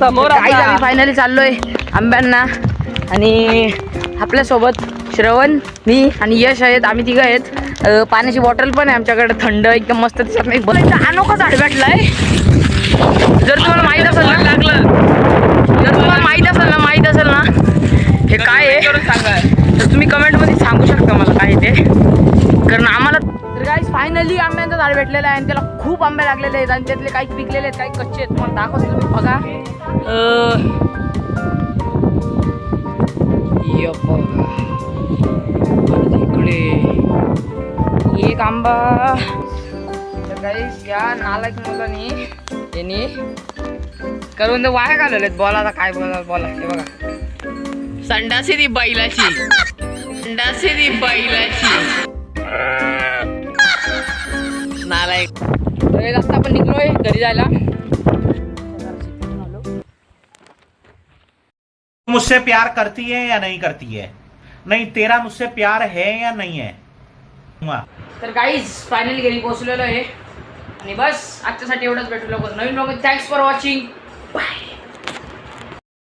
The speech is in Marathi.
समोर आम्ही फायनली चाललोय आंब्यांना आणि आपल्यासोबत श्रवण, मी आणि यश आहेत. आम्ही तिघं आहेत. पाण्याची बॉटल पण आहे आमच्याकडे थंड एकदम मस्त. त्याच्यात अनोखा झाड भेटलाय. जर तुम्हाला माहित असेल ना माहित असेल ना हे काय आहे सांगा, तर तुम्ही कमेंट मध्ये सांगू शकता मला काय ते. कारण आम्हाला तर गाईस फायनली आंब्यांचं झाड भेटलेलं आहे आणि त्याला खूप आंबे लागलेले आहेत आणि त्यातले काही पिकलेले आहेत काही कच्चे आहेत. तुम्हाला दाखवतो तुम्ही बघा. इकडे एक आंबा. तर गाईस या नालायक मुलांनी यांनी करून वाया घालवलेत. बोला आता काय बोला. हे बघा संडासी ती बैलाची नालायक. आता आपण निघलोय घरी जायला. मुझसे प्यार करती है या नहीं करती है? नहीं, तेरा मुझसे प्यार है या नहीं है? तर गाईज फायनली घरी पोहोचलेलो आहे आणि बस आजच्यासाठी एवढंच. भेटू लवकर नवीन blog. Thanks for watching. Bye.